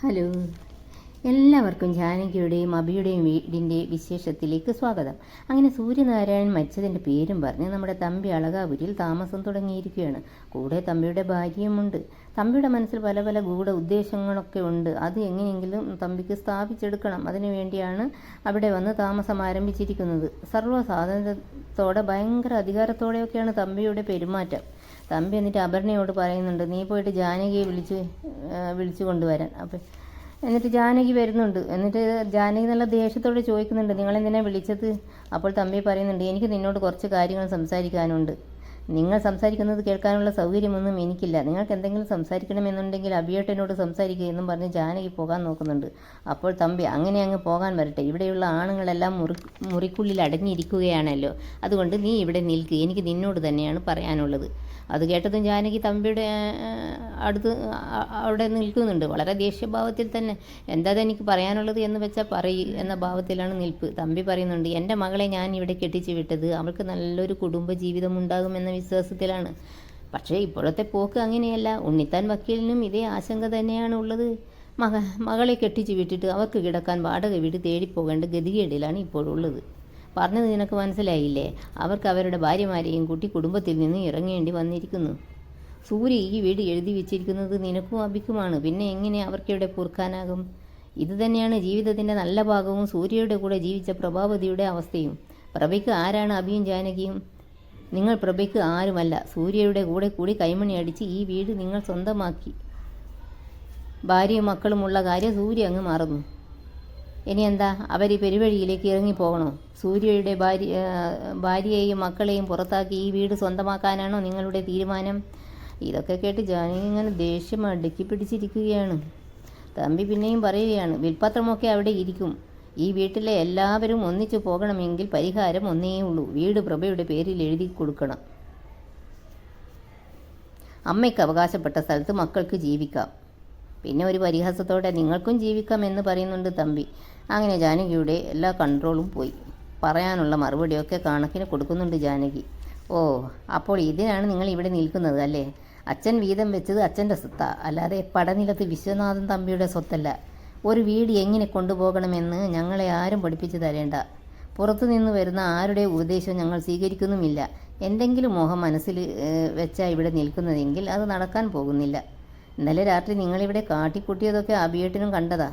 Hello, എല്ലാവർക്കും ജാനകിയുടെയും അഭിയുടെയും വീടിൻ്റെ വിശേഷത്തിലേക്ക് സ്വാഗതം. അങ്ങനെ സൂര്യനാരായണൻ മരിച്ചതിൻ്റെ പേരും പറഞ്ഞ് നമ്മുടെ തമ്പി അളകാപുരിയിൽ താമസം തുടങ്ങിയിരിക്കുകയാണ്. കൂടെ തമ്പിയുടെ ഭാര്യയുമുണ്ട്. തമ്പിയുടെ മനസ്സിൽ പല പല ഗൂഢ ഉദ്ദേശങ്ങളൊക്കെ ഉണ്ട്. അത് എങ്ങനെയെങ്കിലും തമ്പിക്ക് സ്ഥാപിച്ചെടുക്കണം. അതിനുവേണ്ടിയാണ് അവിടെ വന്ന് താമസം ആരംഭിച്ചിരിക്കുന്നത്. സർവ്വ സ്വാതന്ത്ര്യത്തോടെ ഭയങ്കര അധികാരത്തോടെയൊക്കെയാണ് തമ്പിയുടെ പെരുമാറ്റം. തമ്പി എന്നിട്ട് അപർണയോട് പറയുന്നുണ്ട്, നീ പോയിട്ട് ജാനകിയെ വിളിച്ചു കൊണ്ടുവരാൻ. എന്നിട്ട് ജാനകി വരുന്നുണ്ട്. എന്നിട്ട് ജാനകി നല്ല ദേഷ്യത്തോടെ ചോദിക്കുന്നുണ്ട്, നിങ്ങളെന്തിനാണ് വിളിച്ചത്? അപ്പോൾ തമ്പി പറയുന്നുണ്ട്, എനിക്ക് നിന്നോട് കുറച്ച് കാര്യങ്ങൾ സംസാരിക്കാനുണ്ട്. നിങ്ങൾ സംസാരിക്കുന്നത് കേൾക്കാനുള്ള സൗകര്യമൊന്നും എനിക്കില്ല. നിങ്ങൾക്ക് എന്തെങ്കിലും സംസാരിക്കണമെന്നുണ്ടെങ്കിൽ അഭിയേട്ടനോട് സംസാരിക്കുക എന്നും പറഞ്ഞ് ജാനകി പോകാൻ നോക്കുന്നുണ്ട്. അപ്പോൾ തമ്പി, അങ്ങനെ അങ്ങ് പോകാൻ വരട്ടെ, ഇവിടെയുള്ള ആണുങ്ങളെല്ലാം മുറിക്കുള്ളിൽ അടങ്ങിയിരിക്കുകയാണല്ലോ, അതുകൊണ്ട് നീ ഇവിടെ നിൽക്കുക, എനിക്ക് നിന്നോട് തന്നെയാണ് പറയാനുള്ളത്. അത് കേട്ടതും ജാനകി തമ്പിയുടെ അടുത്ത് അവിടെ നിൽക്കുന്നുണ്ട്. വളരെ ദേഷ്യഭാവത്തിൽ തന്നെ, എന്താ എനിക്ക് പറയാനുള്ളത് എന്ന് വെച്ചാൽ എന്ന ഭാവത്തിലാണ് നിൽപ്പ്. തമ്പി പറയുന്നുണ്ട്, എൻ്റെ മകളെ ഞാൻ ഇവിടെ കെട്ടിച്ചു വിട്ടത് അവൾക്ക് നല്ലൊരു കുടുംബ ജീവിതം ഉണ്ടാകുമെന്ന വിശ്വാസത്തിലാണ്. പക്ഷേ ഇപ്പോഴത്തെ പോക്ക് അങ്ങനെയല്ല. ഉണ്ണിത്താൻ വക്കീലിനും ഇതേ ആശങ്ക തന്നെയാണ് ഉള്ളത്. മകളെ കെട്ടിച്ചു വിട്ടിട്ട് അവർക്ക് കിടക്കാൻ വാടക വീട് തേടിപ്പോകേണ്ട ഗതികേടിലാണ് ഇപ്പോഴുള്ളത്. പറഞ്ഞത് നിനക്ക് മനസ്സിലായില്ലേ? അവർക്ക് അവരുടെ ഭാര്യമാരെയും കൂട്ടി കുടുംബത്തിൽ നിന്ന് ഇറങ്ങേണ്ടി വന്നിരിക്കുന്നു. സൂര്യ ഈ വീട് എഴുതി വെച്ചിരിക്കുന്നത് നിനക്കും അഭിക്കുമാണ്. പിന്നെ എങ്ങനെ അവർക്കിവിടെ പൊറുക്കാനാകും? ഇത് തന്നെയാണ് ജീവിതത്തിൻ്റെ നല്ല ഭാഗവും സൂര്യയുടെ കൂടെ ജീവിച്ച പ്രഭാവതിയുടെ അവസ്ഥയും. പ്രഭയ്ക്ക് ആരാണ് അഭിയും ജാനകിയും? നിങ്ങൾ പ്രഭയ്ക്ക് ആരുമല്ല. സൂര്യയുടെ കൂടെ കൂടി കൈമണി അടിച്ച് ഈ വീട് നിങ്ങൾ സ്വന്തമാക്കി. ഭാര്യയും മക്കളുമുള്ള കാര്യം സൂര്യ അങ്ങ് മറന്നു. ഇനി എന്താ, അവർ പെരുവഴിയിലേക്ക് ഇറങ്ങിപ്പോകണോ? സൂര്യയുടെ ഭാര്യയെയും മക്കളെയും പുറത്താക്കി ഈ വീട് സ്വന്തമാക്കാനാണോ നിങ്ങളുടെ തീരുമാനം? ഇതൊക്കെ കേട്ട് ജാനകി ഇങ്ങനെ ദേഷ്യം അടുക്കി പിടിച്ചിരിക്കുകയാണ്. തമ്പി പിന്നെയും പറയുകയാണ്, വിൽപ്പത്രമൊക്കെ അവിടെ ഇരിക്കും. ഈ വീട്ടിലെ എല്ലാവരും ഒന്നിച്ചു പോകണമെങ്കിൽ പരിഹാരം ഒന്നേ ഉള്ളൂ, വീട് പ്രഭയുടെ പേരിൽ എഴുതി കൊടുക്കണം. അമ്മയ്ക്ക് അവകാശപ്പെട്ട സ്ഥലത്ത് മക്കൾക്ക് ജീവിക്കാം. പിന്നെ ഒരു പരിഹാസത്തോടെ നിങ്ങൾക്കും ജീവിക്കാം എന്ന് പറയുന്നുണ്ട് തമ്പി. അങ്ങനെ ജാനകിയുടെ എല്ലാ കൺട്രോളും പോയി. പറയാനുള്ള മറുപടിയൊക്കെ കണക്കിന് കൊടുക്കുന്നുണ്ട് ജാനകി. ഓ, അപ്പോൾ ഇതിനാണ് നിങ്ങൾ ഇവിടെ നിൽക്കുന്നത് അല്ലേ? അച്ഛൻ വീതം വെച്ചത് അച്ഛൻ്റെ സ്വത്താ, അല്ലാതെ പടനിലത്ത് വിശ്വനാഥൻ തമ്പിയുടെ സ്വത്തല്ല. ഒരു വീട് എങ്ങനെ കൊണ്ടുപോകണമെന്ന് ഞങ്ങളെ ആരും പഠിപ്പിച്ചു തരേണ്ട. പുറത്തുനിന്ന് വരുന്ന ആരുടെ ഉപദേശവും ഞങ്ങൾ സ്വീകരിക്കുന്നുമില്ല. എന്തെങ്കിലും മോഹം മനസ്സിൽ വെച്ചാൽ ഇവിടെ നിൽക്കുന്നതെങ്കിൽ അത് നടക്കാൻ പോകുന്നില്ല. ഇന്നലെ രാത്രി നിങ്ങളിവിടെ കാട്ടിക്കൂട്ടിയതൊക്കെ അഭിയേട്ടനും കണ്ടതാ.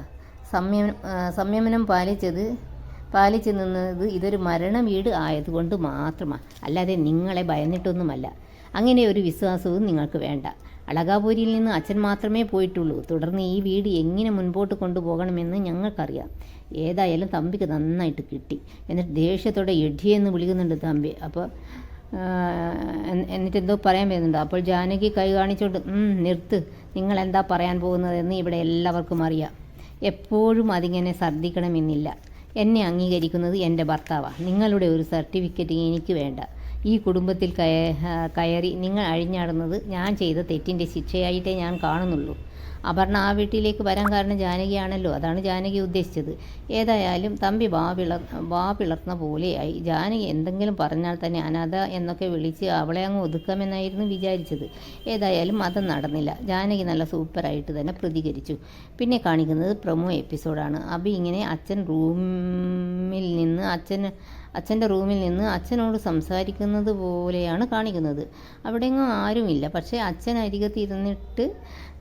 സംയമനം പാലിച്ചു നിന്നത് ഇതൊരു മരണ വീട് ആയതുകൊണ്ട് മാത്രമാണ്, അല്ലാതെ നിങ്ങളെ ഭയന്നിട്ടൊന്നുമല്ല. അങ്ങനെ ഒരു വിശ്വാസവും നിങ്ങൾക്ക് വേണ്ട. അളകാപുരിയിൽ നിന്ന് അച്ഛൻ മാത്രമേ പോയിട്ടുള്ളൂ. തുടർന്ന് ഈ വീട് എങ്ങനെ മുൻപോട്ട് കൊണ്ടുപോകണമെന്ന് ഞങ്ങൾക്കറിയാം. ഏതായാലും തമ്പിക്ക് നന്നായിട്ട് കിട്ടി. എന്നിട്ട് ദേഷ്യത്തോടെ എഡിയെന്ന് വിളിക്കുന്നുണ്ട് തമ്പി. അപ്പോൾ എന്നിട്ട് എന്തോ പറയാൻ വരുന്നുണ്ട്. അപ്പോൾ ജാനകി കൈ കാണിച്ചോണ്ട്, നിർത്ത്, നിങ്ങളെന്താ പറയാൻ പോകുന്നതെന്ന് ഇവിടെ എല്ലാവർക്കും അറിയാം. എപ്പോഴും അതിങ്ങനെ ശ്രദ്ധിക്കണമെന്നില്ല. എന്നെ അംഗീകരിക്കുന്നത് എൻ്റെ ഭർത്താവാണ്. നിങ്ങളുടെ ഒരു സർട്ടിഫിക്കറ്റ് എനിക്ക് വേണ്ട. ഈ കുടുംബത്തിൽ കയറി നിങ്ങൾ അഴിഞ്ഞാടുന്നത് ഞാൻ ചെയ്ത തെറ്റിൻ്റെ ശിക്ഷയായിട്ടേ ഞാൻ കാണുന്നുള്ളൂ. അപർണ ആ വീട്ടിലേക്ക് വരാൻ കാരണം ജാനകിയാണല്ലോ, അതാണ് ജാനകി ഉദ്ദേശിച്ചത്. ഏതായാലും തമ്പി വാ പിളർന്ന പോലെയായി. ജാനകി എന്തെങ്കിലും പറഞ്ഞാൽ തന്നെ അനാഥ എന്നൊക്കെ വിളിച്ച് അവളെ അങ്ങ് ഒതുക്കാമെന്നായിരുന്നു വിചാരിച്ചത്. ഏതായാലും അത് നടന്നില്ല. ജാനകി നല്ല സൂപ്പറായിട്ട് തന്നെ പ്രതികരിച്ചു. പിന്നെ കാണിക്കുന്നത് പ്രൊമോ എപ്പിസോഡാണ്. അബി ഇങ്ങനെ അച്ഛൻ്റെ റൂമിൽ നിന്ന് അച്ഛനോട് സംസാരിക്കുന്നത് പോലെയാണ് കാണിക്കുന്നത്. അവിടെയെങ്ങും ആരുമില്ല, പക്ഷേ അച്ഛൻ അരികത്ത് ഇരുന്നിട്ട്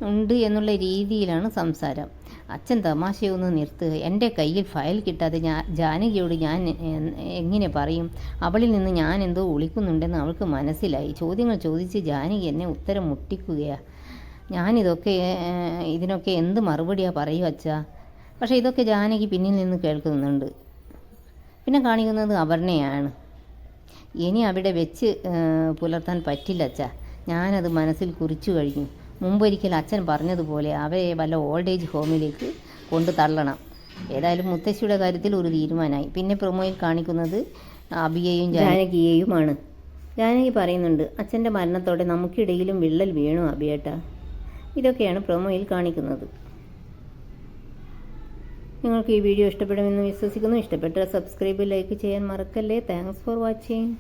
ഉണ്ട് എന്നുള്ള രീതിയിലാണ് സംസാരം. അച്ഛൻ തമാശയൊന്ന് നിർത്തുക. എൻ്റെ കയ്യിൽ ഫയൽ കിട്ടാതെ ജാനകിയോട് ഞാൻ എങ്ങനെ പറയും? അവളിൽ നിന്ന് ഞാൻ എന്തോ ഒളിക്കുന്നുണ്ടെന്ന് അവൾക്ക് മനസ്സിലായി. ചോദ്യങ്ങൾ ചോദിച്ച് ജാനകി എന്നെ ഉത്തരം മുട്ടിക്കുകയാണ്. ഇതിനൊക്കെ എന്ത് മറുപടിയാണ് പറയുക അച്ഛാ? പക്ഷേ ഇതൊക്കെ ജാനകി പിന്നിൽ നിന്ന് കേൾക്കുന്നുണ്ട്. പിന്നെ കാണിക്കുന്നത് അപർണയാണ്. ഇനി അവിടെ വെച്ച് പുലർത്താൻ പറ്റില്ല അച്ഛാ, ഞാനത് മനസ്സിൽ കുറിച്ചു കഴിഞ്ഞു. മുമ്പൊരിക്കൽ അച്ഛൻ പറഞ്ഞതുപോലെ അവരെ വല്ല ഓൾഡ് ഏജ് ഹോമിലേക്ക് കൊണ്ടു തള്ളണം. ഏതായാലും മുത്തശ്ശിയുടെ കാര്യത്തിൽ ഒരു തീരുമാനമായി. പിന്നെ പ്രൊമോയിൽ കാണിക്കുന്നത് അഭിയെയും ജാനകിയെയുമാണ്. ജാനകി പറയുന്നുണ്ട്, അച്ഛൻ്റെ മരണത്തോടെ നമുക്കിടയിലും വിള്ളൽ വീണു അഭിയേട്ടാ. ഇതൊക്കെയാണ് പ്രൊമോയിൽ കാണിക്കുന്നത്. നിങ്ങൾക്ക് ഈ വീഡിയോ ഇഷ്ടപ്പെടുമെന്ന് വിശ്വസിക്കുന്നു. ഇഷ്ടപ്പെട്ടാൽ സബ്സ്ക്രൈബ്, ലൈക്ക് ചെയ്യാൻ മറക്കല്ലേ. Thanks for watching.